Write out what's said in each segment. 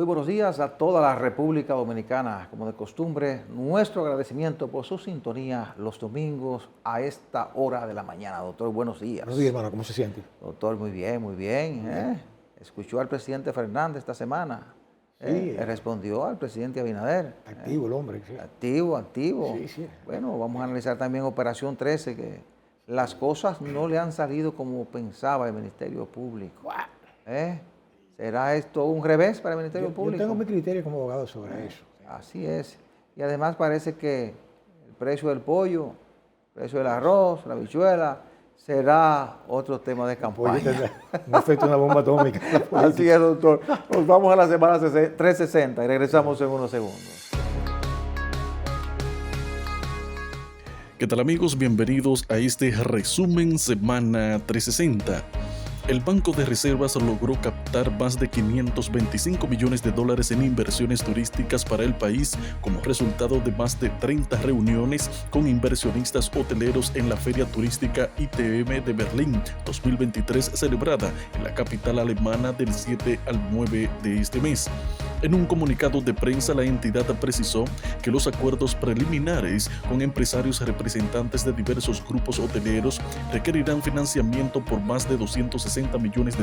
Muy buenos días a toda la República Dominicana. Como de costumbre, nuestro agradecimiento por su sintonía los domingos a esta hora de la mañana. Doctor, buenos días. Buenos días, hermano. ¿Cómo se siente? Doctor, muy bien, muy bien. Escuchó al presidente Fernández esta semana. Sí. Respondió al presidente Abinader. Activo el hombre. Sí. Activo. Sí. Bueno, vamos a analizar también Operación 13, que las cosas no le han salido como pensaba el Ministerio Público. ¿Será esto un revés para el Ministerio Público? Yo tengo mi criterio como abogado sobre eso. Así es. Y además parece que el precio del pollo, el precio del arroz, la habichuela, será otro tema de campaña. Un efecto de una bomba atómica. Así es, doctor. Nos vamos a la semana 360 y regresamos en unos segundos. ¿Qué tal, amigos? Bienvenidos a este resumen Semana 360. El Banco de Reservas logró captar más de $525 millones en inversiones turísticas para el país como resultado de más de 30 reuniones con inversionistas hoteleros en la Feria Turística ITM de Berlín 2023 celebrada en la capital alemana del 7 al 9 de este mes. En un comunicado de prensa, la entidad precisó que los acuerdos preliminares con empresarios representantes de diversos grupos hoteleros requerirán financiamiento por más de $260 millones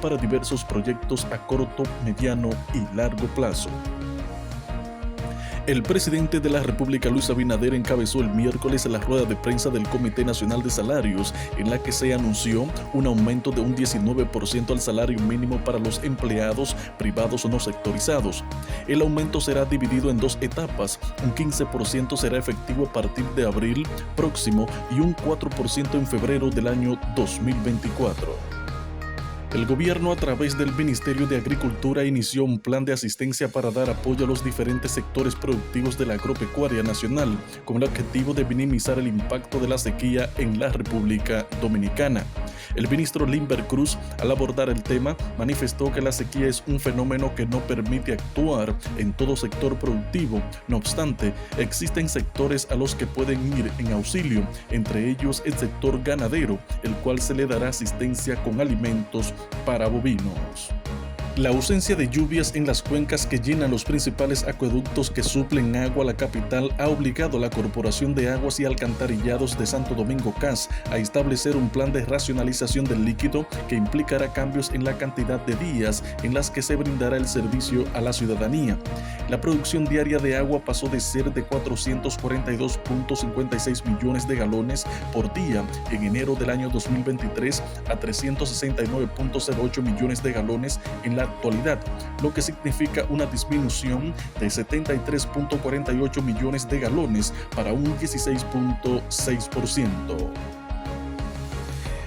para diversos proyectos a corto, mediano y largo plazo. El presidente de la República, Luis Abinader, encabezó el miércoles la rueda de prensa del Comité Nacional de Salarios, en la que se anunció un aumento de un 19% al salario mínimo para los empleados privados no sectorizados. El aumento será dividido en dos etapas, un 15% será efectivo a partir de abril próximo y un 4% en febrero del año 2024. El gobierno, a través del Ministerio de Agricultura, inició un plan de asistencia para dar apoyo a los diferentes sectores productivos de la agropecuaria nacional, con el objetivo de minimizar el impacto de la sequía en la República Dominicana. El ministro Limber Cruz, al abordar el tema, manifestó que la sequía es un fenómeno que no permite actuar en todo sector productivo. No obstante, existen sectores a los que pueden ir en auxilio, entre ellos el sector ganadero, el cual se le dará asistencia con alimentos para bovinos. La ausencia de lluvias en las cuencas que llenan los principales acueductos que suplen agua a la capital ha obligado a la Corporación de Aguas y Alcantarillados de Santo Domingo CAS a establecer un plan de racionalización del líquido que implicará cambios en la cantidad de días en las que se brindará el servicio a la ciudadanía. La producción diaria de agua pasó de ser de 442.56 millones de galones por día en enero del año 2023 a 369.08 millones de galones en la actualidad, lo que significa una disminución de 73.48 millones de galones para un 16.6%.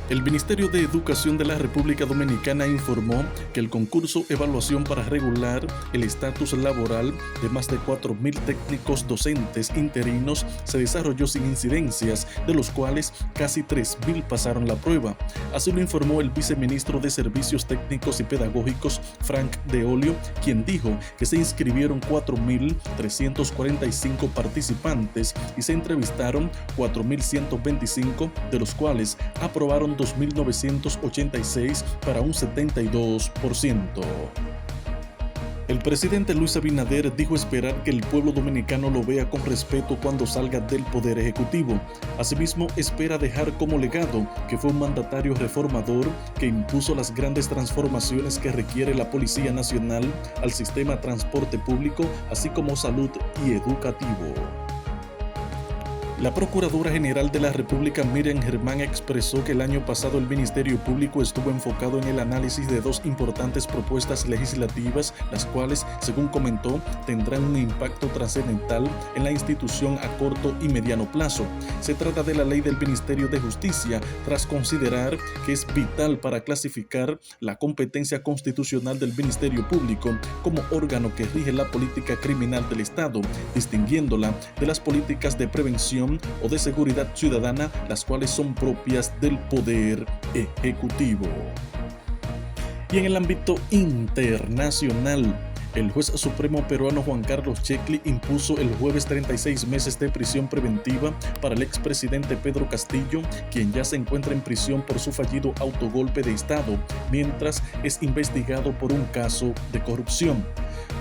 El Ministerio de Educación de la República Dominicana informó que el concurso Evaluación para regular el estatus laboral de más de 4.000 técnicos docentes interinos se desarrolló sin incidencias, de los cuales casi 3.000 pasaron la prueba. Así lo informó el viceministro de Servicios Técnicos y Pedagógicos, Frank De Olio, quien dijo que se inscribieron 4.345 participantes y se entrevistaron 4.125, de los cuales aprobaron 2.986 para un 72%. El presidente Luis Abinader dijo esperar que el pueblo dominicano lo vea con respeto cuando salga del Poder Ejecutivo. Asimismo, espera dejar como legado que fue un mandatario reformador que impuso las grandes transformaciones que requiere la Policía Nacional al sistema de transporte público, así como salud y educativo. La Procuradora General de la República, Miriam Germán, expresó que el año pasado el Ministerio Público estuvo enfocado en el análisis de dos importantes propuestas legislativas, las cuales, según comentó, tendrán un impacto trascendental en la institución a corto y mediano plazo. Se trata de la Ley del Ministerio de Justicia, tras considerar que es vital para clasificar la competencia constitucional del Ministerio Público como órgano que rige la política criminal del Estado, distinguiéndola de las políticas de prevención o de seguridad ciudadana, las cuales son propias del Poder Ejecutivo. Y en el ámbito internacional, El juez supremo peruano Juan Carlos Checli impuso el jueves 36 meses de prisión preventiva para el expresidente Pedro Castillo, quien ya se encuentra en prisión por su fallido autogolpe de Estado, mientras es investigado por un caso de corrupción.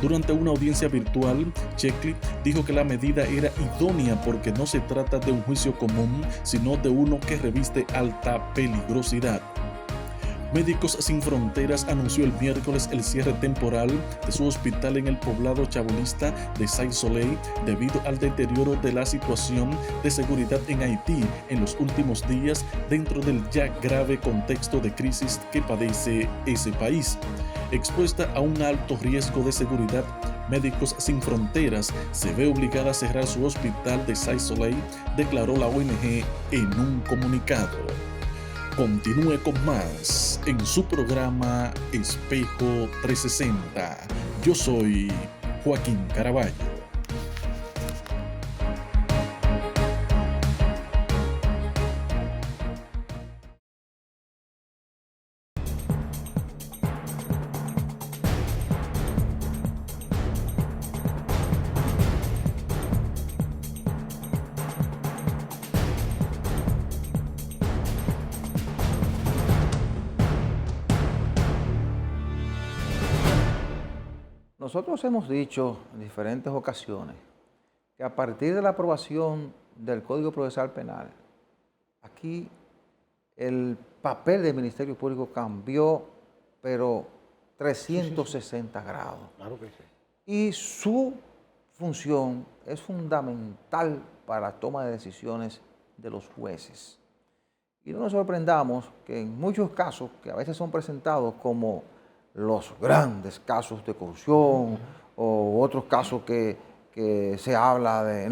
Durante una audiencia virtual, Checli dijo que la medida era idónea porque no se trata de un juicio común, sino de uno que reviste alta peligrosidad. Médicos Sin Fronteras anunció el miércoles el cierre temporal de su hospital en el poblado chabolista de Saint-Soleil debido al deterioro de la situación de seguridad en Haití en los últimos días dentro del ya grave contexto de crisis que padece ese país. Expuesta a un alto riesgo de seguridad, Médicos Sin Fronteras se ve obligada a cerrar su hospital de Saint-Soleil, declaró la ONG en un comunicado. Continúe con más en su programa Espejo 360. Yo soy Joaquín Caraballo. Nosotros hemos dicho en diferentes ocasiones que a partir de la aprobación del Código Procesal Penal, aquí el papel del Ministerio Público cambió, pero 360 grados. Claro que sí. Y su función es fundamental para la toma de decisiones de los jueces. Y no nos sorprendamos que en muchos casos, que a veces son presentados como los grandes casos de corrupción o otros casos en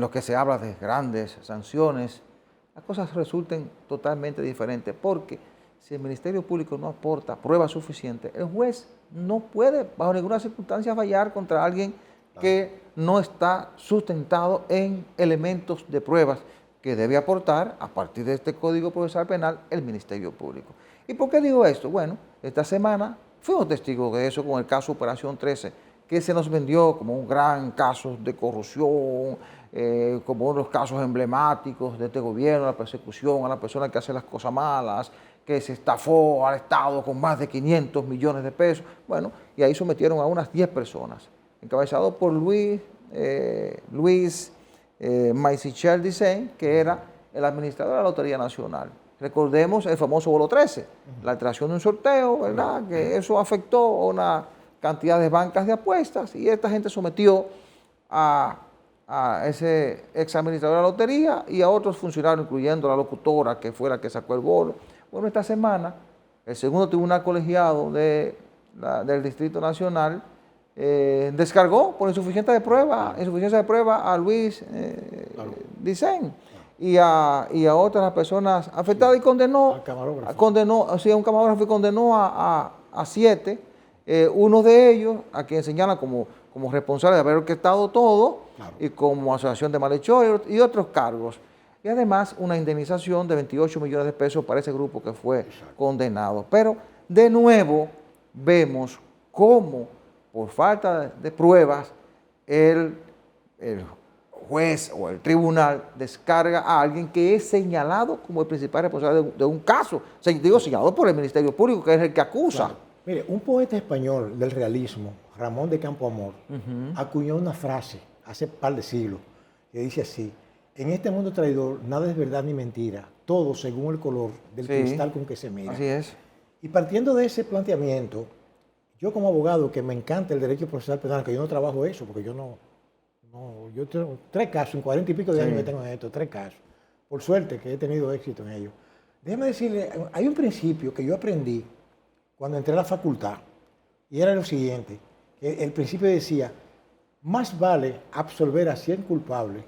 los que se habla de grandes sanciones, las cosas resulten totalmente diferentes, porque si el Ministerio Público no aporta pruebas suficientes, el juez no puede bajo ninguna circunstancia fallar contra alguien que no está sustentado en elementos de pruebas que debe aportar a partir de este Código Procesal Penal el Ministerio Público. ¿Y por qué digo esto? Bueno, esta semana fuimos testigos de eso con el caso Operación 13, que se nos vendió como un gran caso de corrupción, como uno de los casos emblemáticos de este gobierno, la persecución a la persona que hace las cosas malas, que se estafó al Estado con más de 500 millones de pesos. Bueno, y ahí sometieron a unas 10 personas, encabezado por Luis Maisichel Dicen, que era el administrador de la Lotería Nacional. Recordemos el famoso bolo 13, la alteración de un sorteo, ¿verdad? Que eso afectó a una cantidad de bancas de apuestas y esta gente sometió a ese ex administrador de la lotería y a otros funcionarios, incluyendo la locutora que fue la que sacó el bolo. Bueno, esta semana el segundo tribunal colegiado del Distrito Nacional descargó por insuficiencia de prueba a Luis Dicen y a otras personas afectadas y condenó a un camarógrafo y condenó a 7, uno de ellos a quien señala como responsable de haber orquestado todo, claro, y como asociación de malhechores y otros cargos. Y además una indemnización de 28 millones de pesos para ese grupo que fue condenado. Pero de nuevo vemos cómo por falta de pruebas el juez o el tribunal descarga a alguien que es señalado como el principal responsable de un caso. O sea, digo, señalado por el Ministerio Público, que es el que acusa. Claro. Mire, un poeta español del realismo, Ramón de Campoamor, acuñó una frase hace un par de siglos que dice así: en este mundo traidor nada es verdad ni mentira, todo según el color del cristal con que se mira. Así es. Y partiendo de ese planteamiento, yo como abogado, que me encanta el derecho procesal penal, que yo no trabajo eso, porque yo tengo 3 casos, en 40 y pico de años que tengo en esto, 3 casos. Por suerte que he tenido éxito en ello. Déjeme decirle, hay un principio que yo aprendí cuando entré a la facultad, y era lo siguiente, que el principio decía: más vale absolver a 100 culpables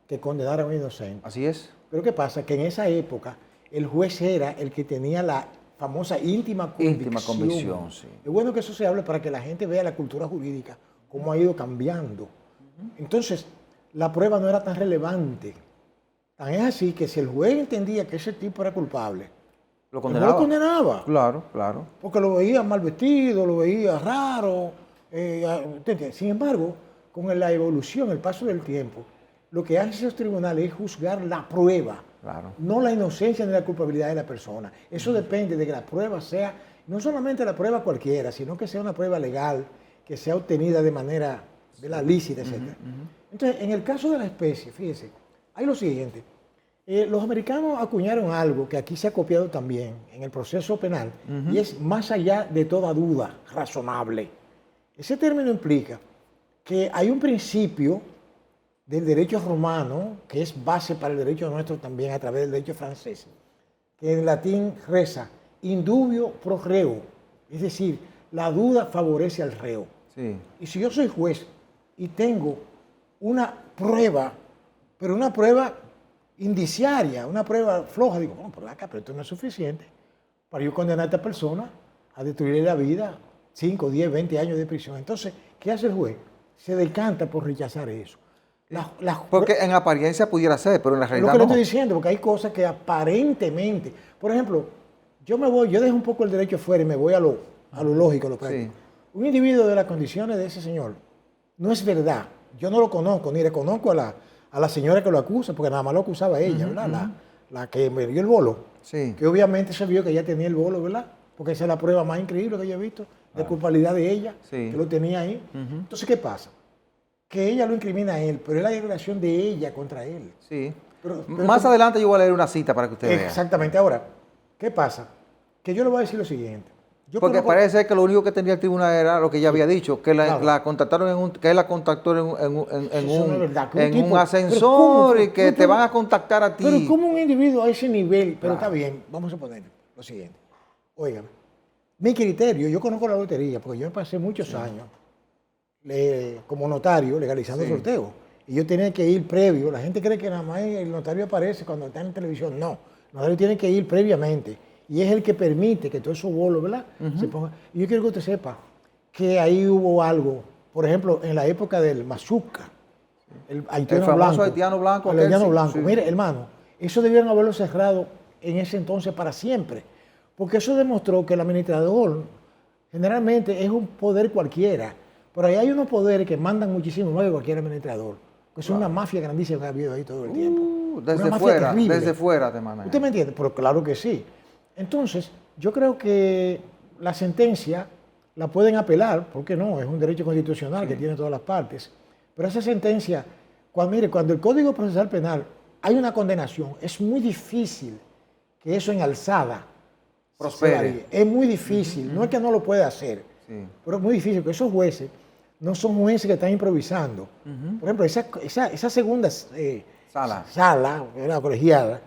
que condenar a un inocente. Así es. Pero ¿qué pasa? Que en esa época el juez era el que tenía la famosa íntima convicción. Sí. Es bueno que eso se hable para que la gente vea la cultura jurídica, cómo ha ido cambiando. Entonces, la prueba no era tan relevante. Tan es así que si el juez entendía que ese tipo era culpable, lo condenaba. Lo condenaba. Claro, claro. Porque lo veía mal vestido, lo veía raro, ¿Te entiendes? Sin embargo, con la evolución, el paso del tiempo, lo que hacen esos tribunales es juzgar la prueba, Claro. no la inocencia ni la culpabilidad de la persona. Eso depende de que la prueba sea, no solamente la prueba cualquiera, sino que sea una prueba legal, que sea obtenida de manera lícita, etc. Entonces, en el caso de la especie, fíjese, hay lo siguiente. Los americanos acuñaron algo que aquí se ha copiado también en el proceso penal, y es más allá de toda duda razonable. Ese término implica que hay un principio del derecho romano, que es base para el derecho nuestro también a través del derecho francés, que en latín reza, indubio pro reo, es decir, la duda favorece al reo. Sí. Y si yo soy juez y tengo una prueba, pero una prueba indiciaria, una prueba floja, digo, bueno, pero acá, pero esto no es suficiente para yo condenar a esta persona a destruirle la vida, 5, 10, 20 años de prisión. Entonces, ¿qué hace el juez? Se decanta por rechazar eso. Porque en apariencia pudiera ser, pero en la Es realidad lo que le no. estoy diciendo, porque hay cosas que aparentemente, por ejemplo, yo dejo un poco el derecho fuera y me voy a lo lógico, a lo práctico. Sí. Un individuo de las condiciones de ese señor, no es verdad, yo no lo conozco, ni le conozco a la señora que lo acusa, porque nada más lo acusaba a ella, ¿verdad? La que me dio el bolo, Sí. que obviamente se vio que ella tenía el bolo, ¿verdad? Porque esa es la prueba más increíble que yo he visto de culpabilidad de ella, Sí. que lo tenía ahí. Entonces, ¿qué pasa? Que ella lo incrimina a él, pero es la declaración de ella contra él. Sí. Pero Más adelante yo voy a leer una cita para que usted vea. Exactamente. Ahora, ¿qué pasa? Que yo le voy a decir lo siguiente. Yo Porque conozco- parece ser que lo único que tenía el tribunal era lo que ella había dicho, que Claro. la contactaron que él la contactó en Eso no es verdad, que un en tipo- un pero ascensor ¿cómo? y que te van a contactar a ti. Pero como un individuo a ese nivel, pero Claro. está bien, vamos a poner lo siguiente. Oigan, mi criterio, yo conozco la lotería, porque yo pasé muchos años como notario legalizando Sí. sorteos. Y yo tenía que ir previo. La gente cree que nada más el notario aparece cuando está en televisión. No, el notario tiene que ir previamente. Y es el que permite que todo esos bolos, ¿verdad? Se ponga. Y yo quiero que usted sepa que ahí hubo algo. Por ejemplo, en la época del Mazuca, el haitiano famoso blanco. haitiano blanco, El aquel, haitiano sí, blanco. sí. Mire, hermano, eso debieron haberlo cerrado en ese entonces para siempre. Porque eso demostró que el administrador generalmente es un poder cualquiera. Pero ahí hay unos poderes que mandan muchísimo más que cualquier administrador. Que es una mafia grandísima que ha habido ahí todo el tiempo. Una mafia terrible. Desde fuera te mandan. ¿Usted me entiende? Pero claro que sí. Entonces, yo creo que la sentencia la pueden apelar, ¿por qué no? Es un derecho constitucional que tiene todas las partes. Pero esa sentencia, cuando el Código Procesal Penal hay una condenación, es muy difícil que eso en alzada Prospere. se varíe. Es muy difícil, no es que no lo pueda hacer, Sí. pero es muy difícil, porque esos jueces no son jueces que están improvisando. Por ejemplo, esa segunda sala, la colegiada,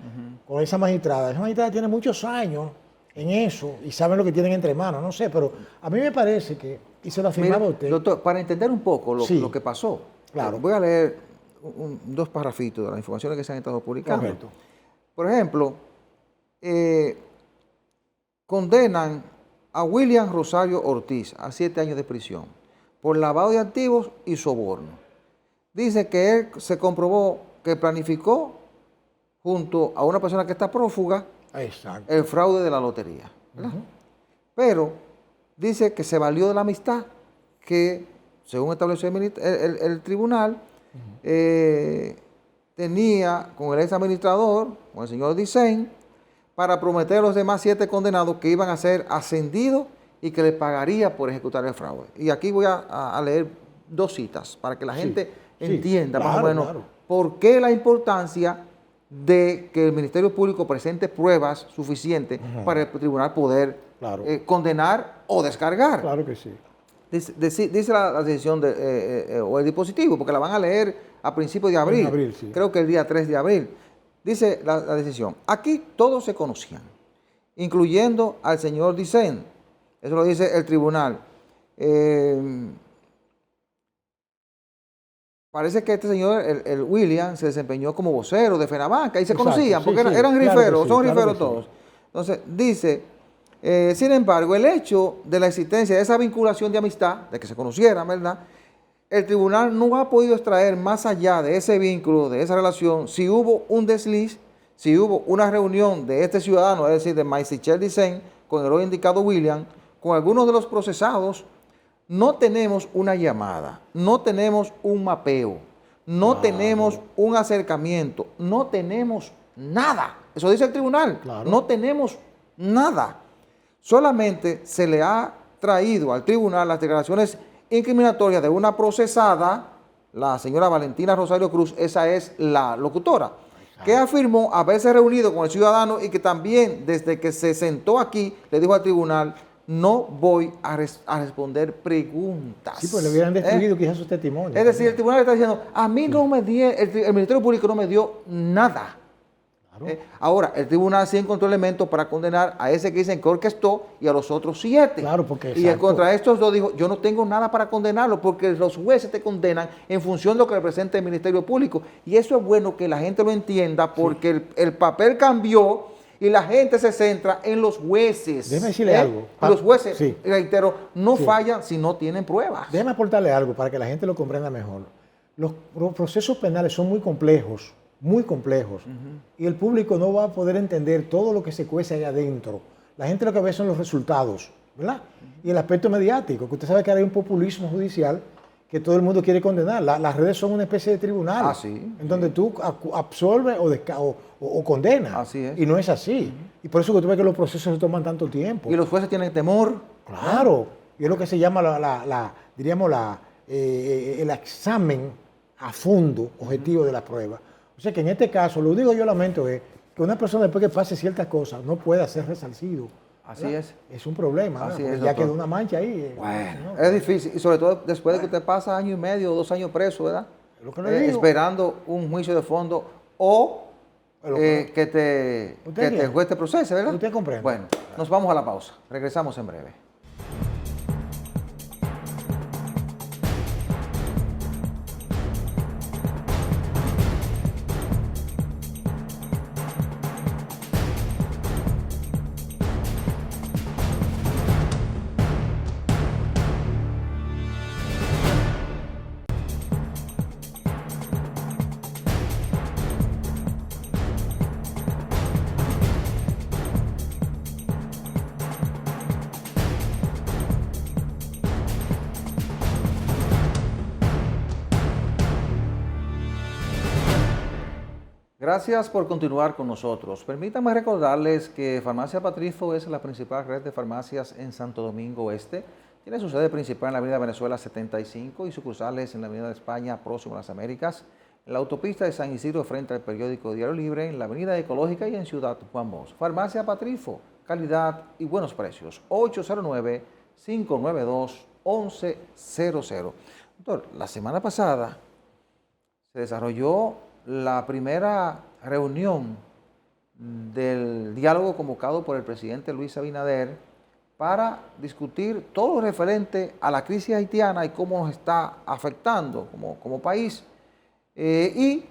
con esa magistrada tiene muchos años en eso y saben lo que tienen entre manos, no sé, pero a mí me parece que, y se lo afirmaba Mira, usted. doctor, para entender un poco Sí. lo que pasó, Claro. voy a leer dos parrafitos de las informaciones que se han estado publicando. Correcto. Por ejemplo, condenan a William Rosario Ortiz a 7 años de prisión por lavado de activos y soborno. Dice que él se comprobó que planificó junto a una persona que está prófuga Exacto. el fraude de la lotería, ¿verdad? Pero dice que se valió de la amistad que, según estableció el tribunal, tenía con el ex administrador, con el señor Dicen, para prometer a los demás 7 condenados que iban a ser ascendidos y que les pagaría por ejecutar el fraude. Y aquí voy a leer 2 citas para que la gente entienda más o claro, menos claro. por qué la importancia de que el Ministerio Público presente pruebas suficientes para el tribunal poder Claro. condenar o descargar. Claro que sí. Dice la decisión o el dispositivo, porque la van a leer a principios de abril. En abril, sí. Creo que el día 3 de abril. Dice la decisión. Aquí todos se conocían, incluyendo al señor Dicen. Eso lo dice el tribunal. Parece que este señor, el William, se desempeñó como vocero de Fenabanca y se Exacto, conocían, sí, porque sí, eran claro que riferos, sí, son claro riferos que sí. todos. Entonces, dice, sin embargo, el hecho de la existencia de esa vinculación de amistad, de que se conocieran, ¿verdad? El tribunal no ha podido extraer más allá de ese vínculo, de esa relación, si hubo un desliz, si hubo una reunión de este ciudadano, es decir, de Maisichel Dicen, con el hoy indicado William, con algunos de los procesados, no tenemos una llamada, no tenemos un mapeo, no tenemos un acercamiento, no tenemos nada. Eso dice el tribunal. Claro. No tenemos nada. Solamente se le ha traído al tribunal las declaraciones incriminatorias de una procesada, la señora Valentina Rosario Cruz, esa es la locutora, que afirmó haberse reunido con el ciudadano y que también desde que se sentó aquí le dijo al tribunal: no voy a responder preguntas. Sí, pues le hubieran destruido quizás sus testimonios. Es decir, el tribunal está diciendo, a mí no me dio, el Ministerio Público no me dio nada. Claro. Ahora, el tribunal sí encontró elementos para condenar a ese que dicen que orquestó y a los otros 7. Claro, porque y contra estos 2 dijo, yo no tengo nada para condenarlo porque los jueces te condenan en función de lo que representa el Ministerio Público. Y eso es bueno que la gente lo entienda porque el papel cambió y la gente se centra en los jueces. Déjeme decirle algo. Los jueces, Sí. reitero, no fallan si no tienen pruebas. Déjeme aportarle algo para que la gente lo comprenda mejor. Los procesos penales son muy complejos, y el público no va a poder entender todo lo que se cuece ahí adentro. La gente lo que ve son los resultados, ¿verdad? Y el aspecto mediático, que usted sabe que ahora hay un populismo judicial que todo el mundo quiere condenar. Las redes son una especie de tribunal, en donde tú absorbes o condenas. Así es. Y no es así. Y por eso que tú ves que los procesos se toman tanto tiempo. Y los jueces tienen temor. Claro, y es lo que se llama el examen a fondo objetivo de la prueba. O sea que en este caso, lo digo yo lamento, es que una persona después que pase ciertas cosas no pueda ser resarcido. Así ¿verdad? es. Es un problema, Así porque es, ya doctor. quedó una mancha ahí. Bueno, ¿no? es difícil. Y sobre todo después de que usted pasa 1 año y medio o 2 años preso, ¿verdad? Es lo que le digo. Esperando un juicio de fondo o Es lo que- que el juez te procese, ¿verdad? Usted comprende. Bueno, nos vamos a la pausa. Regresamos en breve. Gracias por continuar con nosotros. Permítanme recordarles que Farmacia Patricio es la principal red de farmacias en Santo Domingo Este. Tiene su sede principal en la Avenida Venezuela 75 y sucursales en la Avenida de España, próximo a las Américas, en la autopista de San Isidro frente al periódico Diario Libre, en la Avenida Ecológica y en Ciudad Juan Bosch. Farmacia Patricio, calidad y buenos precios. 809-592-1100. Doctor, la semana pasada se desarrolló la primera reunión del diálogo convocado por el presidente Luis Abinader para discutir todo lo referente a la crisis haitiana y cómo nos está afectando como país y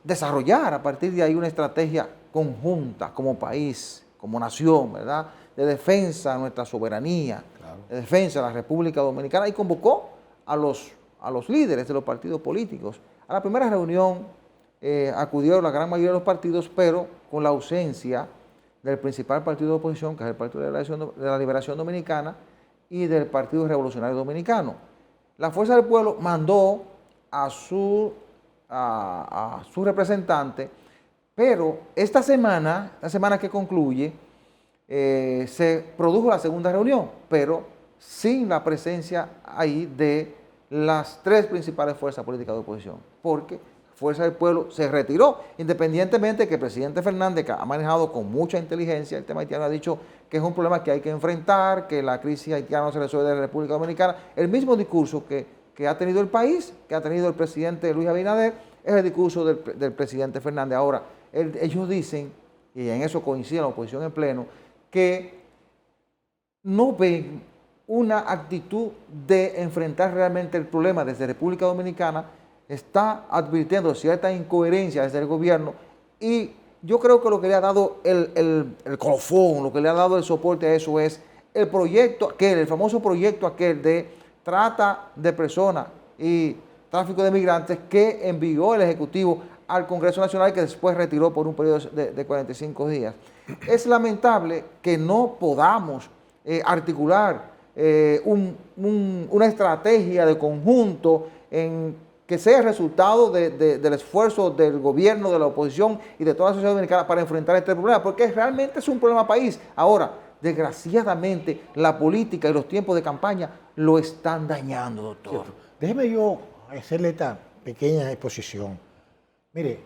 desarrollar a partir de ahí una estrategia conjunta como país, como nación, ¿verdad?, de defensa de nuestra soberanía, de defensa de la República Dominicana, y convocó a los líderes de los partidos políticos. A la primera reunión acudieron la gran mayoría de los partidos, pero con la ausencia del principal partido de oposición, que es el Partido de la Liberación Dominicana, y del Partido Revolucionario Dominicano. La Fuerza del Pueblo mandó a su representante, pero esta semana, la semana que concluye, se produjo la segunda reunión, pero sin la presencia ahí de las 3 principales fuerzas políticas de oposición, porque Fuerza del Pueblo se retiró, independientemente de que el presidente Fernández, que ha manejado con mucha inteligencia el tema haitiano, ha dicho que es un problema que hay que enfrentar, que la crisis haitiana no se resuelve de la República Dominicana. El mismo discurso que ha tenido el país, que ha tenido el presidente Luis Abinader, es el discurso del presidente Fernández. Ahora, ellos dicen, y en eso coincide la oposición en pleno, que no ven una actitud de enfrentar realmente el problema desde República Dominicana. Está advirtiendo cierta incoherencia desde el gobierno, y yo creo que lo que le ha dado el colofón, lo que le ha dado el soporte a eso es el proyecto aquel, el famoso proyecto aquel de trata de personas y tráfico de migrantes que envió el Ejecutivo al Congreso Nacional, que después retiró por un periodo de 45 días. Es lamentable que no podamos articular una estrategia de conjunto que sea el resultado del esfuerzo del gobierno, de la oposición y de toda la sociedad dominicana para enfrentar este problema, porque realmente es un problema país. Ahora, desgraciadamente, la política y los tiempos de campaña lo están dañando, doctor. Déjeme yo hacerle esta pequeña exposición. Mire,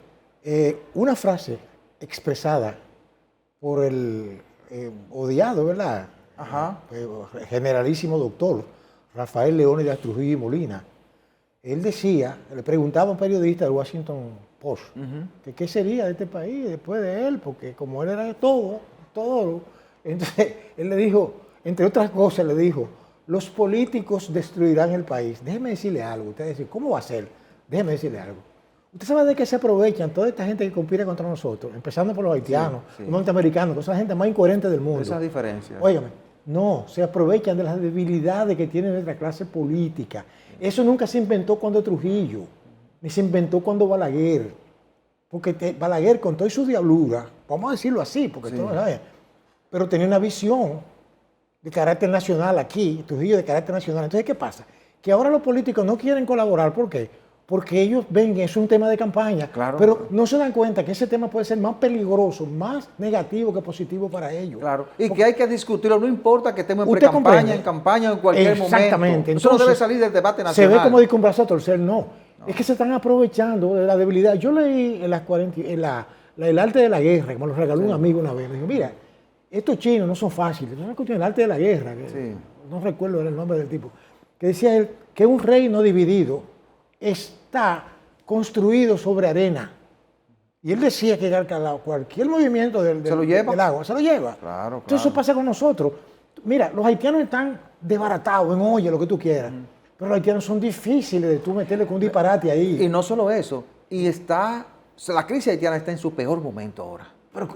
una frase expresada por el odiado, ¿verdad? Ajá. Generalísimo doctor Rafael Leónidas Trujillo y Molina. Él decía, le preguntaba a un periodista del Washington Post, que qué sería de este país después de él, porque como él era de todo, entonces él le dijo, entre otras cosas, le dijo, los políticos destruirán el país. Déjeme decirle algo. Usted dice, ¿cómo va a ser? Déjeme decirle algo. Usted sabe de qué se aprovechan toda esta gente que conspira contra nosotros, empezando por los haitianos, los norteamericanos, que son la gente más incoherente del mundo. Esas diferencias. Óigame, no, se aprovechan de las debilidades que tiene nuestra clase política. Eso nunca se inventó cuando Trujillo, ni se inventó cuando Balaguer. Porque Balaguer, con toda su diablura, vamos a decirlo así, porque todo lo sabe, pero tenía una visión de carácter nacional aquí, Trujillo de carácter nacional. Entonces, ¿qué pasa? Que ahora los políticos no quieren colaborar. ¿Por qué? Porque ellos ven que es un tema de campaña, claro, pero no se dan cuenta que ese tema puede ser más peligroso, más negativo que positivo para ellos. Claro, y que hay que discutirlo, no importa que estemos en pre-campaña, en campaña o en cualquier momento. Exactamente. Eso no debe salir del debate nacional. Se ve como dice un brazo a torcer, no. Es que se están aprovechando de la debilidad. Yo leí en el arte de la guerra, como lo regaló un amigo una vez, me dijo, mira, estos chinos no son fáciles, es una cuestión del arte de la guerra, que no recuerdo el nombre del tipo, que decía él que un reino dividido está construido sobre arena. Y él decía que cualquier movimiento del agua se lo lleva. Claro. Entonces eso pasa con nosotros. Mira, los haitianos están desbaratados en olla, lo que tú quieras. Pero los haitianos son difíciles de tú meterle con un disparate ahí. Y no solo eso, la crisis haitiana está en su peor momento ahora. Pero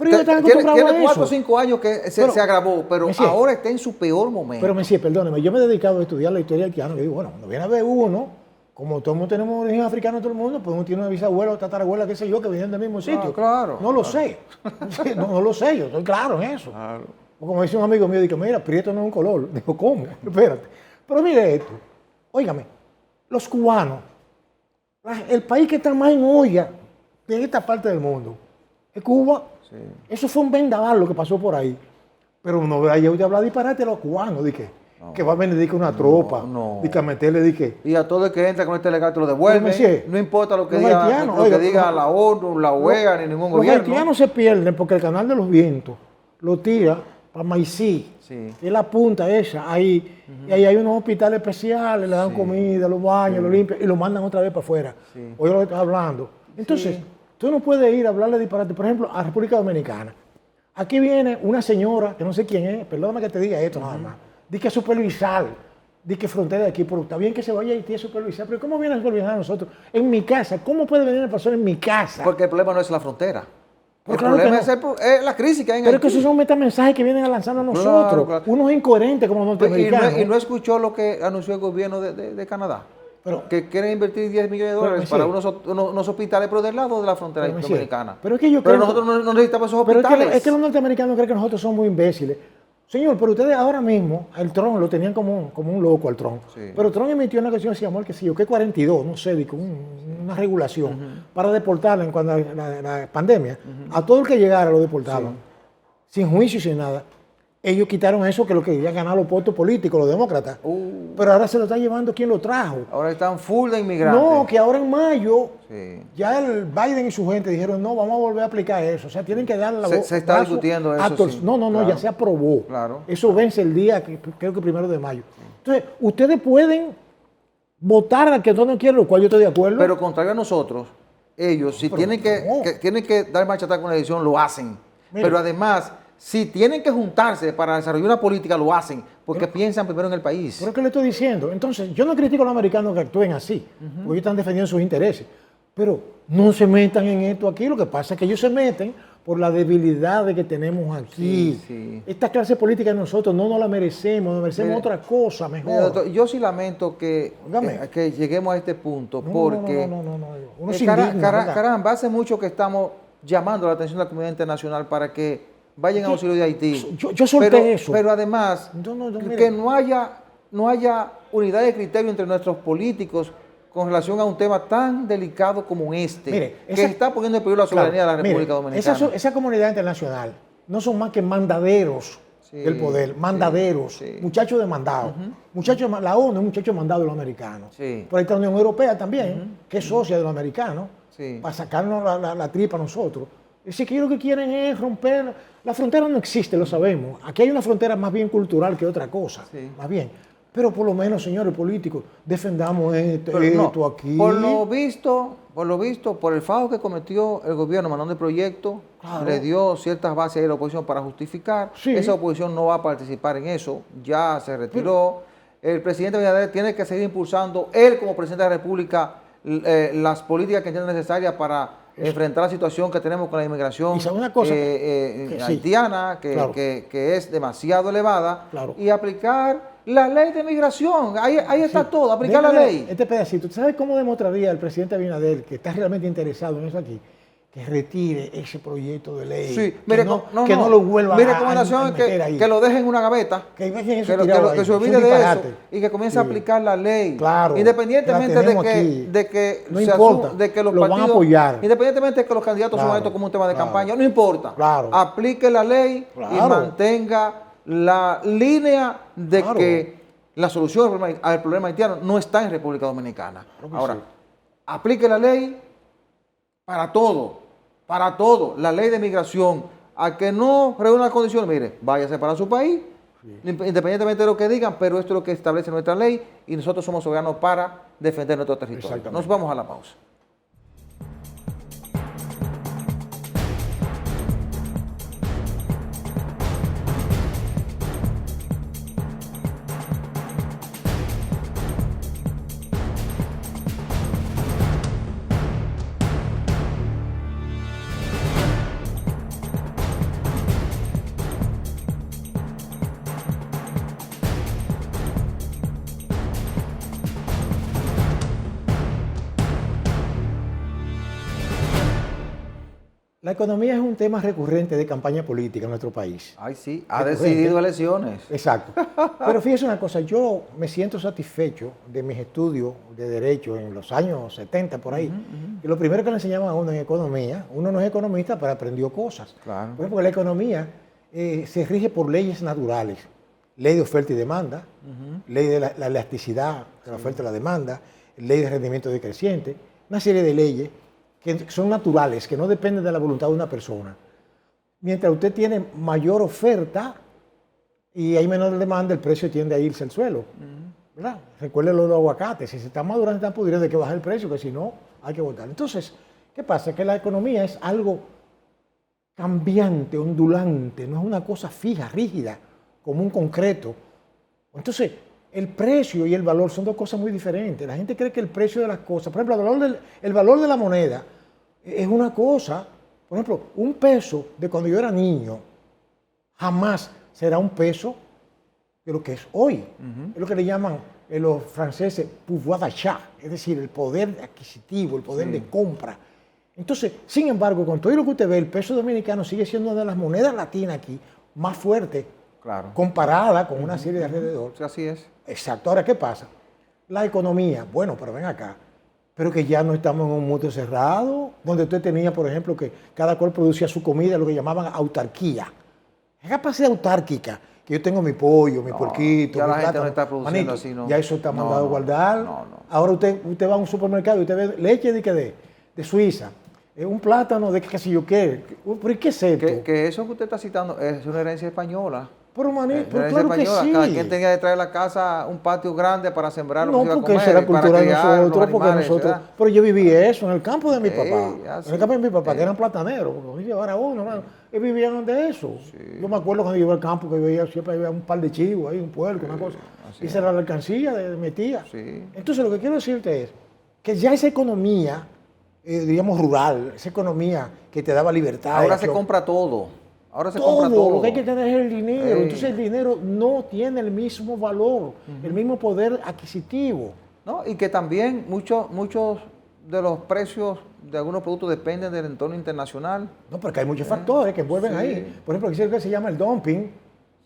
ellos están acostumbrados a eso. Tiene 4 o 5 años que se agravó, pero Messier, ahora está en su peor momento. Pero Messier, perdóneme, yo me he dedicado a estudiar la historia haitiana, que digo, bueno, cuando viene a ver uno, como todos tenemos origen africano todo el mundo, pues uno tiene una bisabuela o tatarabuela, qué sé yo, que vienen del mismo sitio. Claro. No lo sé. No lo sé, yo estoy claro en eso. Claro. Como dice un amigo mío, dice, mira, prieto no es un color. Digo, ¿cómo? Espérate. Pero mire esto, óigame, los cubanos, el país que está más en olla en esta parte del mundo es Cuba. Sí. Eso fue un vendaval lo que pasó por ahí. Pero no vaya usted a hablar disparate a los cubanos, dije. No, que va a venir una tropa, que a meterle, y a todo el que entra con este legal te lo devuelve, no importa lo que diga la ONU, la OEA, ni ningún gobierno. Los haitianos se pierden porque el Canal de los Vientos lo tira para Maicí, es la punta esa, ahí, y ahí hay unos hospitales especiales, le dan comida, los baños, lo limpian, y lo mandan otra vez para afuera. Hoy lo estás hablando. Entonces, tú no puedes ir a hablarle disparate, por ejemplo, a República Dominicana. Aquí viene una señora, que no sé quién es, perdóname que te diga esto nada más, di que supervisar, di que frontera de aquí, pero está bien que se vaya a Haití a supervisar, pero ¿cómo viene a supervisar a nosotros? En mi casa, ¿cómo puede venir una persona en mi casa? Porque el problema no es la frontera. El problema es la crisis que hay en Haití. Pero es que esos son metamensajes que vienen a lanzar a nosotros. Claro. Unos incoherentes como norteamericanos. ¿Y no escuchó lo que anunció el gobierno de Canadá? Que quieren invertir $10 millones para unos hospitales, pero del lado de la frontera dominicana. Pero es que nosotros no necesitamos esos hospitales. Pero es que los norteamericanos creen que nosotros somos muy imbéciles. Señor, pero ustedes ahora mismo, el Trump lo tenían como un loco al Trump. Sí. Pero Trump emitió una cuestión, se llamó el que sí, que 42, no sé, una regulación para deportarla en cuando la pandemia. A todo el que llegara lo deportaban. Sin juicio y sin nada. Ellos quitaron eso, que lo que querían ganar los puestos políticos, los demócratas. Pero ahora se lo está llevando quien lo trajo. Ahora están full de inmigrantes. No, que ahora en mayo, ya el Biden y su gente dijeron, no, vamos a volver a aplicar eso. O sea, tienen que darle la voz. Se está discutiendo eso. No, claro. Ya se aprobó. Claro. Eso vence el día, creo que 1 de mayo. Entonces, ustedes pueden votar al que no quieren, lo cual yo estoy de acuerdo. Pero contrario a nosotros, ellos, si tienen que dar marcha atrás con la elección, lo hacen. Mira, pero además, si tienen que juntarse para desarrollar una política, lo hacen, porque piensan primero en el país. Pero es que le estoy diciendo. Entonces, yo no critico a los americanos que actúen así, porque ellos están defendiendo sus intereses. Pero no se metan en esto aquí. Lo que pasa es que ellos se meten por la debilidad que tenemos aquí. Esta clase política de nosotros no nos la merecemos, nos merecemos otra cosa mejor. Doctor, yo sí lamento que lleguemos a este punto, porque caramba, hace mucho que estamos llamando la atención de la comunidad internacional para que vayan a auxilio de Haití. Yo solté eso. Pero además, mira. que no haya unidad de criterio entre nuestros políticos con relación a un tema tan delicado como este, Mire, que está poniendo en peligro la soberanía de la República Dominicana. Esa comunidad internacional no son más que mandaderos del poder, mandaderos, muchachos demandados. La ONU es un muchacho mandado de los americanos. Por ahí está la Unión Europea también, que es socia de los americanos, para sacarnos la tripa a nosotros. Es decir, que ellos lo que quieren es romper. La frontera no existe, lo sabemos. Aquí hay una frontera más bien cultural que otra cosa, más bien. Pero por lo menos, señores políticos, defendamos esto aquí. Por lo visto, por el fajo que cometió el gobierno mandando el proyecto, le dio ciertas bases a la oposición para justificar. Esa oposición no va a participar en eso, ya se retiró. El presidente Abinader tiene que seguir impulsando, él como presidente de la República, las políticas que entiende necesarias para enfrentar la situación que tenemos con la inmigración haitiana, que es demasiado elevada, y aplicar la ley de migración. Ahí está todo, aplicar la ley. Este pedacito, ¿sabes cómo demostraría el presidente Abinader que está realmente interesado en eso aquí? Que retire ese proyecto de ley. Sí, mire, que no lo vuelva mi recomendación es que lo dejen en una gaveta, que se olvide de eso y que comience a aplicar la ley. Claro, independientemente de que no importa, de que los lo partidos, van a apoyar. Independientemente de que los candidatos son esto como un tema de campaña, no importa. Aplique la ley y mantenga la línea de que la solución al problema haitiano no está en República Dominicana. Ahora, aplique la ley para todo, la ley de migración, a que no reúna las condiciones, mire, váyase para su país, independientemente de lo que digan, pero esto es lo que establece nuestra ley y nosotros somos soberanos para defender nuestro territorio. Nos vamos a la pausa. La economía es un tema recurrente de campaña política en nuestro país. Ay, sí, ha decidido elecciones. Exacto. Pero fíjese una cosa, yo me siento satisfecho de mis estudios de Derecho en los años 70, por ahí. Y lo primero que le enseñaban a uno en economía, uno no es economista, pero aprendió cosas. Claro. Por ejemplo, la economía se rige por leyes naturales. Ley de oferta y demanda, ley de la elasticidad de la oferta y la demanda, ley de rendimiento decreciente, una serie de leyes que son naturales, que no dependen de la voluntad de una persona. Mientras usted tiene mayor oferta y hay menor demanda, el precio tiende a irse al suelo. ¿Verdad? Recuerde lo de los aguacates, si se están madurando, están pudriendo, hay que bajar el precio, que si no, hay que botar. Entonces, ¿qué pasa? Que la economía es algo cambiante, ondulante, no es una cosa fija, rígida, como un concreto. Entonces, el precio y el valor son dos cosas muy diferentes. La gente cree que el precio de las cosas, por ejemplo, el valor de la moneda es una cosa. Por ejemplo, un peso de cuando yo era niño jamás será un peso de lo que es hoy. Es lo que le llaman los franceses pouvoir d'achat, es decir, el poder adquisitivo, el poder de compra. Entonces, sin embargo, con todo lo que usted ve, el peso dominicano sigue siendo una de las monedas latinas aquí más fuerte, comparada con una serie de alrededor. Así es. Exacto. Ahora, ¿qué pasa? La economía, bueno, pero ven acá, pero que ya no estamos en un mundo cerrado, donde usted tenía, por ejemplo, que cada cual producía su comida, lo que llamaban autarquía. Es capacidad autárquica, que yo tengo mi pollo, mi puerquito, ya mi la gente plátano. no está produciendo así, ¿no? Ya eso está mandado a guardar. Ahora usted va a un supermercado y usted ve leche de Suiza, un plátano de qué sé yo qué. ¿Pero qué es esto? Que eso que usted está citando es una herencia española. Pero, pero claro que sí. Cada quien tenía que traer a la casa un patio grande para sembrar lo que iba a comer. No, porque esa era la cultura de nosotros, porque nosotros... ¿verdad? Pero yo viví eso en el campo de mi papá. Sí, en el campo de mi papá, que eran plataneros. Porque ahora uno, y vivían de eso. Sí. Yo me acuerdo cuando yo iba al campo que siempre había un par de chivos ahí, un puerco, una cosa. Y esa era la alcancía de mi tía. Sí. Entonces, lo que quiero decirte es que ya esa economía, diríamos rural, esa economía que te daba libertad. Ahora se compra todo. Ahora se compra todo. Lo que hay que tener es el dinero. Entonces el dinero no tiene el mismo valor, el mismo poder adquisitivo. ¿No? Y que también muchos de los precios de algunos productos dependen del entorno internacional. No, porque hay muchos factores que envuelven ahí. Por ejemplo, aquí se llama el dumping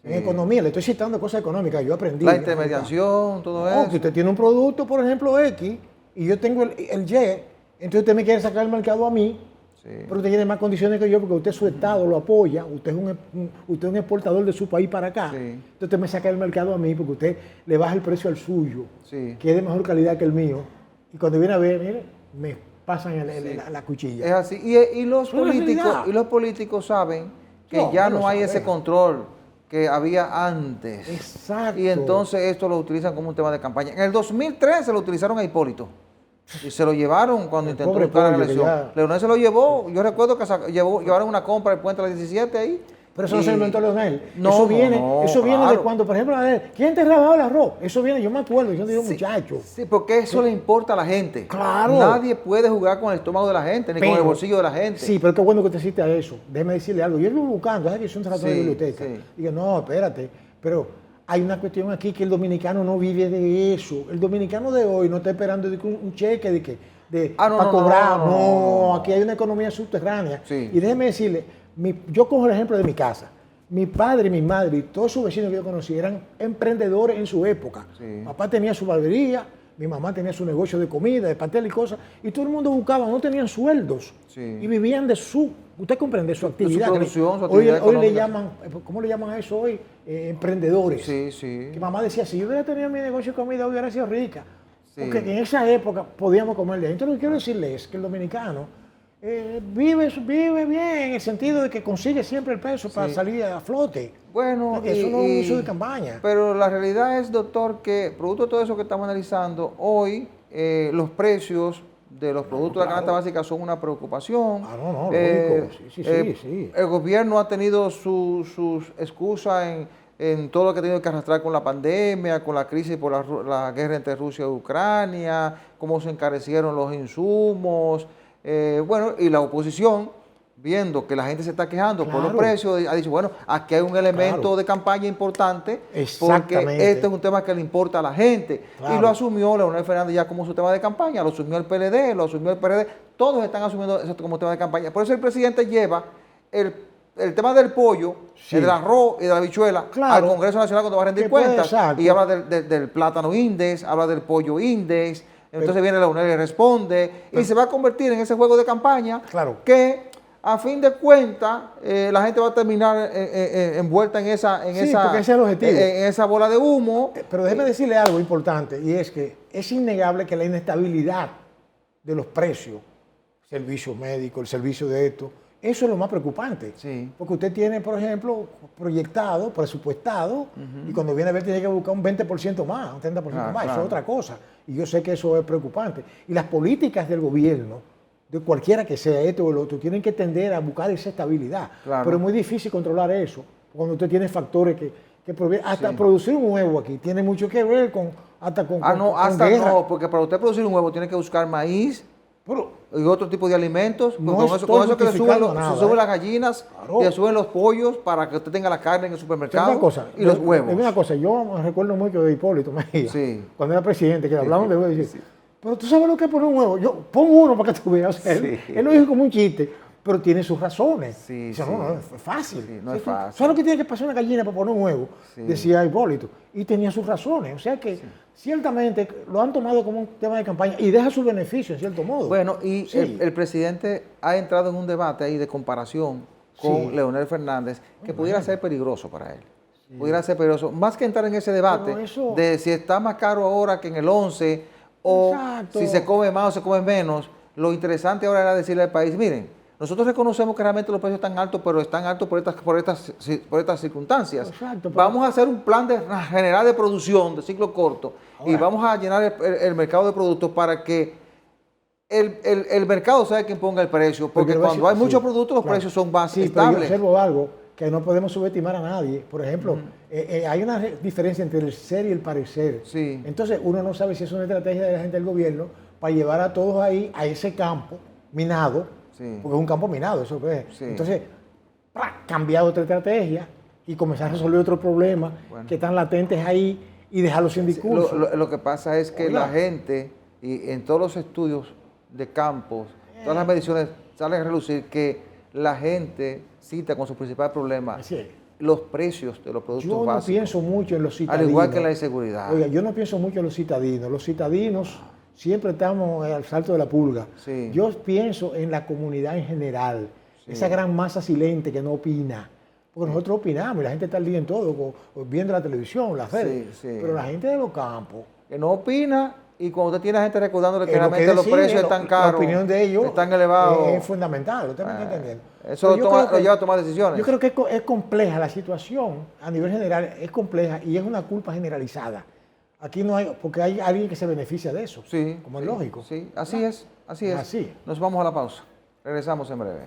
en economía. Le estoy citando cosas económicas, yo aprendí. La intermediación, todo eso. Que usted tiene un producto, por ejemplo, X, y yo tengo el Y, entonces usted me quiere sacar el mercado a mí, pero usted tiene más condiciones que yo porque usted su estado lo apoya, usted es un exportador de su país para acá. Entonces usted me saca el mercado a mí porque usted le baja el precio al suyo, que es de mejor calidad que el mío. Y cuando viene a ver, mire, me pasan la cuchilla. Es así. Y los políticos saben que ya no hay ese control que había antes. Exacto. Y entonces esto lo utilizan como un tema de campaña. En el 2013 lo utilizaron a Hipólito. Y se lo llevaron cuando intentó buscar la elección. Leonel se lo llevó. Yo recuerdo que llevaron una compra del puente de la 17 ahí. Pero eso no se lo inventó Leonel. No, eso viene claro. de cuando, por ejemplo, ¿quién te grababa el arroz? Eso viene, yo me acuerdo, yo digo muchacho. Sí, porque eso le importa a la gente. Claro. Nadie puede jugar con el estómago de la gente, ni con el bolsillo de la gente. Sí, pero qué bueno que usted cite a eso. Déjeme decirle algo. Yo estoy buscando, ¿sabes que soy un ratón de biblioteca? Y digo, no, espérate, pero hay una cuestión aquí que el dominicano no vive de eso. El dominicano de hoy no está esperando un cheque para cobrar. No, aquí hay una economía subterránea. Sí. Y déjeme decirle, yo cojo el ejemplo de mi casa. Mi padre, mi madre y todos sus vecinos que yo conocí eran emprendedores en su época. Papá tenía su barbería, mi mamá tenía su negocio de comida, de pastel y cosas, y todo el mundo buscaba, no tenían sueldos. Y vivían de usted comprende, su actividad. Su producción, su actividad hoy le llaman, ¿cómo le llaman a eso hoy? Emprendedores. Sí. Que mamá decía, si yo hubiera tenido mi negocio de comida, hubiera sido rica. Porque en esa época podíamos comer de ahí. Entonces lo que quiero decirle es que el dominicano vive bien en el sentido de que consigue siempre el peso para salir a flote. Bueno, eso no es un uso de campaña. Pero la realidad es, doctor, que producto de todo eso que estamos analizando, hoy los precios de los productos de la canasta básica son una preocupación. Lógico. Sí. El gobierno ha tenido sus excusas en todo lo que ha tenido que arrastrar con la pandemia, con la crisis por la guerra entre Rusia y Ucrania, cómo se encarecieron los insumos. Bueno, y la oposición, viendo que la gente se está quejando por los precios, ha dicho, bueno, aquí hay un elemento de campaña importante, porque este es un tema que le importa a la gente. Y lo asumió Leonel Fernández ya como su tema de campaña, lo asumió el PLD, lo asumió el PRD, todos están asumiendo eso como tema de campaña. Por eso el presidente lleva el tema del pollo, del arroz y de la habichuela al Congreso Nacional cuando va a rendir cuentas. Y habla del plátano index, habla del pollo index. Entonces viene Leonel y responde, y se va a convertir en ese juego de campaña que a fin de cuentas la gente va a terminar envuelta en esa porque ese es el objetivo. En esa bola de humo. Pero déjeme decirle algo importante, y es que es innegable que la inestabilidad de los precios, servicio médico, el servicio de esto, eso es lo más preocupante. Porque usted tiene, por ejemplo, proyectado, presupuestado, y cuando viene a ver tiene que buscar un 20% más, un 30% más. Eso es otra cosa. Y yo sé que eso es preocupante. Y las políticas del gobierno, de cualquiera que sea esto o el otro, tienen que tender a buscar esa estabilidad. Pero es muy difícil controlar eso, cuando usted tiene factores que hasta producir un huevo aquí tiene mucho que ver con guerra. No, porque para usted producir un huevo tiene que buscar maíz, y otro tipo de alimentos, con eso que le suben las gallinas, y le suben los pollos para que usted tenga la carne en el supermercado y los huevos. Una cosa, yo me recuerdo mucho de Hipólito Mejía, cuando era presidente, que hablamos de huevos, pero tú sabes lo que es poner un huevo, yo pon uno para que tú veas. Él lo dijo como un chiste, pero tiene sus razones. No es fácil. No es fácil. ¿Sabes lo que tiene que pasar una gallina para poner un huevo? Decía Hipólito. Y tenía sus razones. O sea que ciertamente lo han tomado como un tema de campaña y deja su beneficio en cierto modo. Bueno, y el presidente ha entrado en un debate ahí de comparación con Leonel Fernández que pudiera ser peligroso para él. Pudiera ser peligroso. Más que entrar en ese debate de si está más caro ahora que en el 11 o si se come más o se come menos, lo interesante ahora era decirle al país, miren, nosotros reconocemos que realmente los precios están altos, pero están altos por estas circunstancias. Vamos a hacer un plan general de producción de ciclo corto y vamos a llenar el mercado de productos para que el mercado sea quien ponga el precio, porque cuando hay muchos productos los precios son más estables. Pero yo observo algo que no podemos subestimar a nadie. Por ejemplo, hay una diferencia entre el ser y el parecer. Entonces uno no sabe si es una estrategia de la gente del gobierno para llevar a todos ahí a ese campo minado. Porque es un campo minado, eso es. Entonces, cambiar otra estrategia y comenzar a resolver otros problemas que están latentes ahí y dejarlos sin discurso. Lo que pasa es que la gente, y en todos los estudios de campos, todas las mediciones salen a relucir que la gente cita con su principal problema Así es. los precios de los productos Yo no básicos. pienso mucho en los citadinos. Al igual que la inseguridad. Oiga, yo no pienso mucho en los citadinos. Los citadinos siempre estamos al salto de la pulga. Sí. Yo pienso en la comunidad en general, esa gran masa silente que no opina. Porque nosotros opinamos y la gente está al día en todo, viendo la televisión, las redes. Sí, sí. Pero la gente de los campos, Que no opina, y cuando usted tiene a gente recordándole que lo realmente los deciden, precios están caros, la opinión de ellos están elevados. es fundamental, ¿usted me está entendiendo? Eso Pero yo creo lo lleva a tomar decisiones. Yo creo que es compleja la situación, a nivel general es compleja y es una culpa generalizada. Aquí no hay, porque hay alguien que se beneficia de eso, Sí, como sí, es lógico. Sí, así es, así es. Así. Nos vamos a la pausa. Regresamos en breve.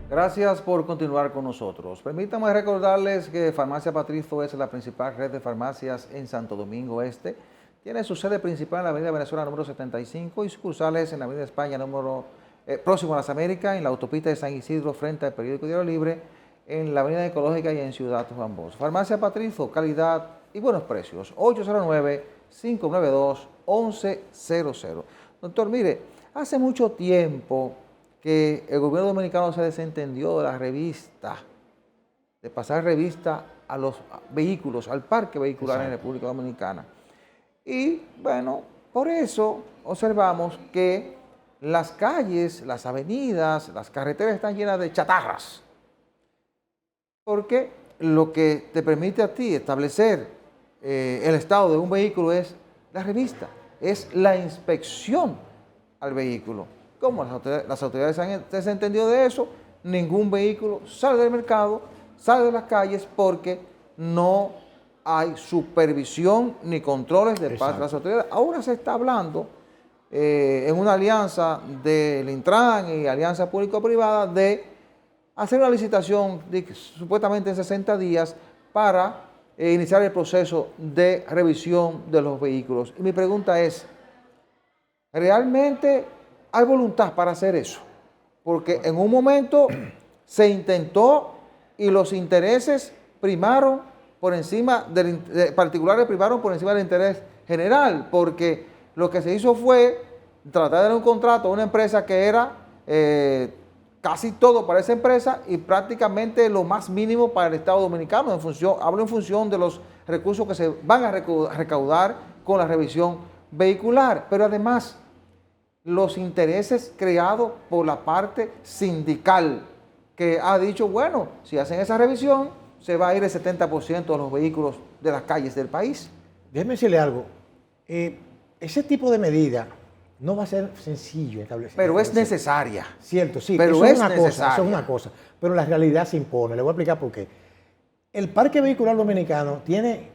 Gracias por continuar con nosotros. Permítanme recordarles que Farmacia Patricio es la principal red de farmacias en Santo Domingo Este. Tiene su sede principal en la Avenida Venezuela número 75 y sucursales en la Avenida España próximo a las Américas, en la autopista de San Isidro frente al periódico Diario Libre, en la Avenida Ecológica y en Ciudad Juan Bosch. Farmacia Patricio, calidad y buenos precios. 809-592-1100. Doctor, mire, hace mucho tiempo que el gobierno dominicano se desentendió de la revista, de pasar revista a los vehículos, al parque vehicular en República Dominicana. Y bueno, por eso observamos que las calles, las avenidas, las carreteras están llenas de chatarras. Porque lo que te permite a ti establecer el estado de un vehículo es la revista, es la inspección al vehículo. Como las autoridades han desentendido de eso, ningún vehículo sale del mercado, sale de las calles porque no hay supervisión ni controles de parte de las autoridades. Ahora se está hablando en una alianza del Intran y alianza público-privada de hacer una licitación supuestamente en 60 días para iniciar el proceso de revisión de los vehículos. Y mi pregunta es, ¿realmente hay voluntad para hacer eso? Porque en un momento se intentó y los intereses primaron por encima particulares primaron por encima del interés general, porque lo que se hizo fue tratar de dar un contrato a una empresa que era casi todo para esa empresa y prácticamente lo más mínimo para el Estado Dominicano. Hablo en función de los recursos que se van a recaudar con la revisión vehicular, pero además los intereses creados por la parte sindical, que ha dicho, bueno, si hacen esa revisión, se va a ir el 70% de los vehículos de las calles del país. Déjeme decirle algo. Ese tipo de medida no va a ser sencillo establecer. Pero es necesaria. Cierto, sí. Pero eso es una necesaria. cosa, eso es una cosa. Pero la realidad se impone. Le voy a explicar por qué. El parque vehicular dominicano tiene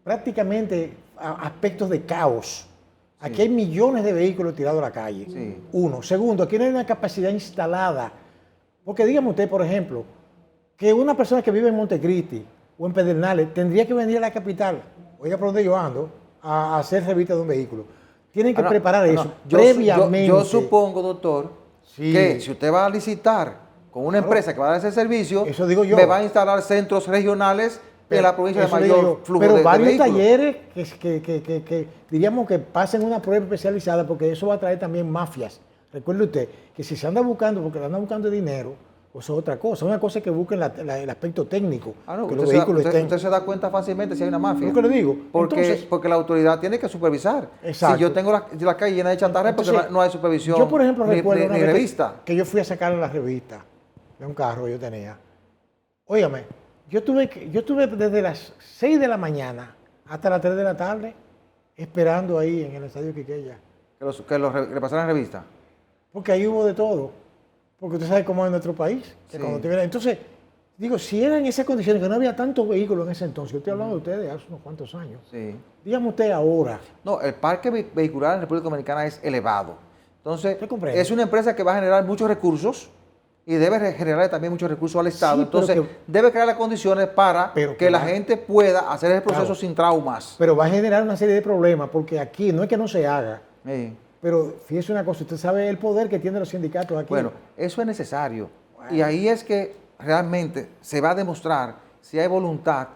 prácticamente aspectos de caos. Aquí hay millones de vehículos tirados a la calle. Sí. Uno. Segundo, aquí no hay una capacidad instalada. Porque dígame usted, por ejemplo, que una persona que vive en Montecristi o en Pedernales tendría que venir a la capital, oiga por donde yo ando, a hacer revista de un vehículo. Tienen que preparar eso previamente. Yo supongo, doctor, Sí. que si usted va a licitar con una empresa que va a dar ese servicio, Eso digo yo. me va a instalar centros regionales en la provincia de Eso digo mayor yo. flujo Pero de varios vehículos. talleres que diríamos que pasen una prueba especializada, porque eso va a traer también mafias. Recuerde usted que si se anda buscando, porque le andan buscando dinero, eso es otra cosa. Una cosa es que busquen el aspecto técnico, No, que usted, los se da, vehículos estén. usted se da cuenta fácilmente si hay una mafia. Es lo que le digo. Porque, Entonces, porque la autoridad tiene que supervisar. Exacto. Si yo tengo la calle llena de chatarra, porque entonces, no hay supervisión. Yo, por ejemplo, ni, recuerdo ni- una ni vez revista. que yo fui a sacar la revista de un carro que yo tenía. Óigame, yo estuve desde las 6 de la mañana hasta las 3 de la tarde esperando ahí en el estadio Quiqueya. Que los repasaran revista. Porque ahí hubo de todo. Porque usted sabe cómo es nuestro país. Que Sí. cuando te viene- Entonces, digo, si era en esas condiciones, que no había tantos vehículos en ese entonces, yo estoy hablando de ustedes hace unos cuantos años. Sí. Dígame usted ahora. No, el parque vehicular en República Dominicana es elevado. Entonces, Te comprendo. es una empresa que va a generar muchos recursos y debe generar también muchos recursos al Estado. Sí, pero Entonces, debe crear las condiciones para pero que la claro. gente pueda hacer el proceso Claro. sin traumas. Pero va a generar una serie de problemas porque aquí no es que no se haga, Sí. pero fíjese una cosa, usted sabe el poder que tienen los sindicatos aquí. Bueno, eso es necesario. Y ahí es que realmente se va a demostrar si hay voluntad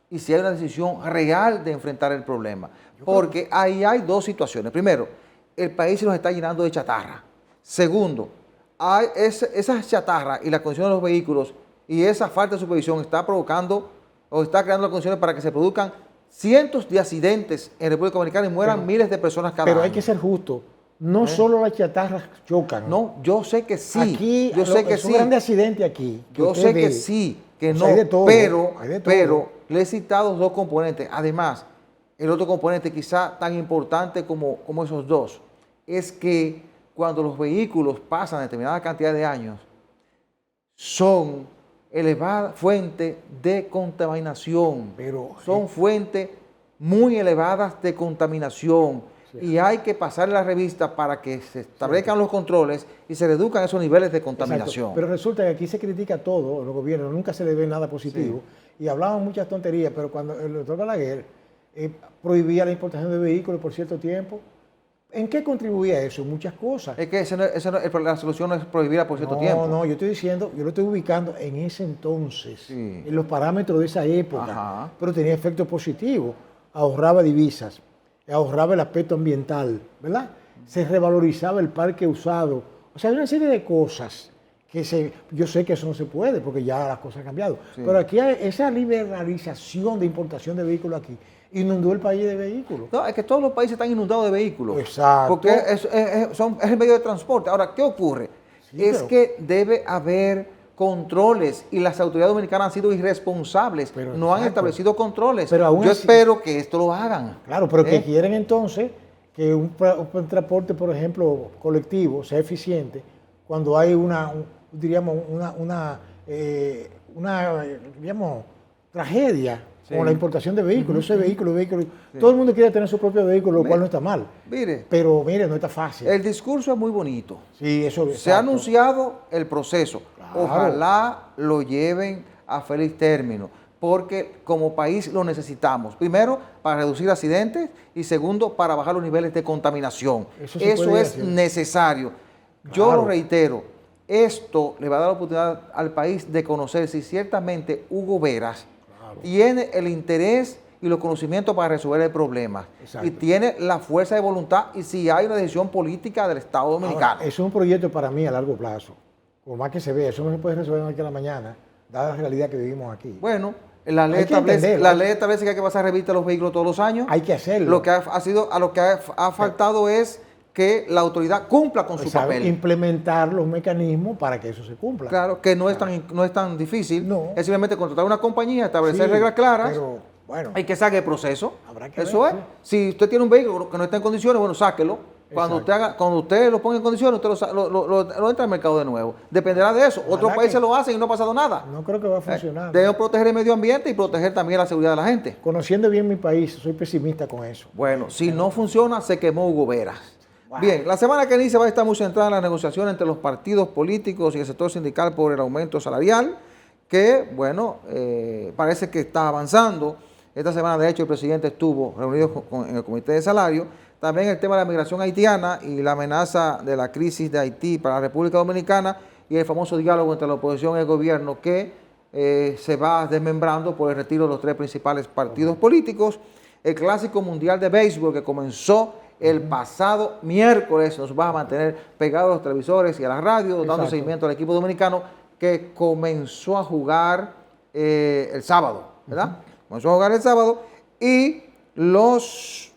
y si hay una decisión real de enfrentar el problema. Porque ahí hay dos situaciones. Primero, el país se nos está llenando de chatarra. Segundo, hay esas chatarras y las condiciones de los vehículos y esa falta de supervisión está provocando o está creando las condiciones para que se produzcan cientos de accidentes en República Dominicana y mueran miles de personas cada Pero año. hay que ser justo. No solo las chatarras chocan. No, yo sé que sí. Aquí, yo sé que es un sí. grande accidente aquí. Yo usted sé que ve. sí, que Pues no, hay de todo, pero, hay de todo. pero le he citado dos componentes. Además, el otro componente quizá tan importante como esos dos, es que cuando los vehículos pasan determinada cantidad de años, son elevada fuente de contaminación. Pero, son fuentes muy elevadas de contaminación. Y hay que pasarle la revista para que se establezcan los controles y se reduzcan esos niveles de contaminación. Exacto. Pero resulta que aquí se critica todo, los gobiernos, nunca se le ve nada positivo. Y hablaban muchas tonterías, pero cuando el doctor Balaguer prohibía la importación de vehículos por cierto tiempo, ¿en qué contribuía eso? Muchas cosas. Es que la solución no es prohibirla por cierto tiempo. No, yo estoy diciendo, yo lo estoy ubicando en ese entonces, Sí. en los parámetros de esa época, Ajá. pero tenía efectos positivos, ahorraba divisas, ahorraba el aspecto ambiental, ¿verdad? Se revalorizaba el parque usado, o sea, hay una serie de cosas que yo sé que eso no se puede porque ya las cosas han cambiado, Sí. pero aquí hay esa liberalización de importación de vehículos aquí inundó el país de vehículos. No, es que todos los países están inundados de vehículos. Exacto. Porque es el medio de transporte. Ahora, ¿qué ocurre? Sí, es pero- que debe haber controles y las autoridades dominicanas han sido irresponsables. Pero, no han exacto. establecido controles. Pero aún Yo así- espero que esto lo hagan. Claro, pero que ¿Eh? quieren entonces que un transporte, por ejemplo, colectivo sea eficiente cuando hay digamos, tragedia Sí. con la importación de vehículos. Ese vehículo. Todo el mundo quiere tener su propio vehículo, lo cual no está mal. Mire, Pero mire, no está fácil. el discurso es muy bonito. Sí, eso Se ha exacto. anunciado el proceso. Claro. Ojalá lo lleven a feliz término, porque como país lo necesitamos. Primero, para reducir accidentes y segundo, para bajar los niveles de contaminación. Eso se Eso puede es hacer. necesario. Yo Claro. lo reitero, esto le va a dar la oportunidad al país de conocer si ciertamente Hugo Veras tiene el interés y los conocimientos para resolver el problema. Exacto. Y tiene la fuerza de voluntad y si hay una decisión política del Estado Dominicano. Ahora, eso es un proyecto para mí a largo plazo. Por más que se vea, eso no se puede resolver de aquí a la mañana, dada la realidad que vivimos aquí. Bueno, la ley Hay que establece, entenderlo. la ley establece que hay que pasar revista a los vehículos todos los años. Hay que hacerlo. Lo que ha faltado es que la autoridad cumpla con su ¿Sabe? papel. Implementar los mecanismos para que eso se cumpla. Claro, que no es tan difícil. No. Es simplemente contratar una compañía, establecer Sí, reglas claras. Pero, bueno, Hay que sacar el proceso. Habrá que Eso ver, es. Si usted tiene un vehículo que no está en condiciones, bueno, sáquelo. Exacto. Cuando usted lo ponga en condiciones, usted lo entra al mercado de nuevo. Dependerá de eso. Otros Ojalá países que- lo hacen y no ha pasado nada. no creo que va a funcionar. Debemos proteger el medio ambiente y proteger también la seguridad de la gente. Conociendo bien mi país, soy pesimista con eso. Bueno, si no funciona, se quemó Hugo Veras. Wow. Bien, la semana que inicia va a estar muy centrada en las negociaciones entre los partidos políticos y el sector sindical por el aumento salarial, que, bueno, parece que está avanzando. Esta semana, de hecho, el presidente estuvo reunido en el Comité de Salario. También el tema de la migración haitiana y la amenaza de la crisis de Haití para la República Dominicana y el famoso diálogo entre la oposición y el gobierno que se va desmembrando por el retiro de los tres principales partidos políticos. El Clásico Mundial de Béisbol que comenzó el pasado miércoles, nos va a mantener pegados a los televisores y a la radio, dando Exacto. seguimiento al equipo dominicano que comenzó a jugar el sábado, ¿verdad? Comenzó a jugar el sábado y los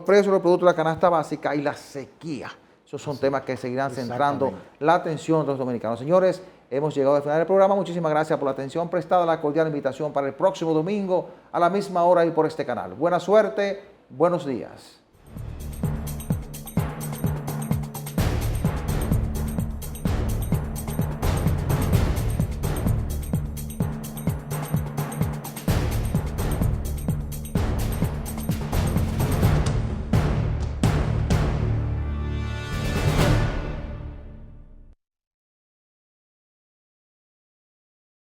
precios de los productos de la canasta básica y la sequía. Esos son temas que seguirán centrando Exactamente. la atención de los dominicanos. Señores, hemos llegado al final del programa. Muchísimas gracias por la atención prestada. La cordial invitación para el próximo domingo a la misma hora y por este canal. Buena suerte, buenos días.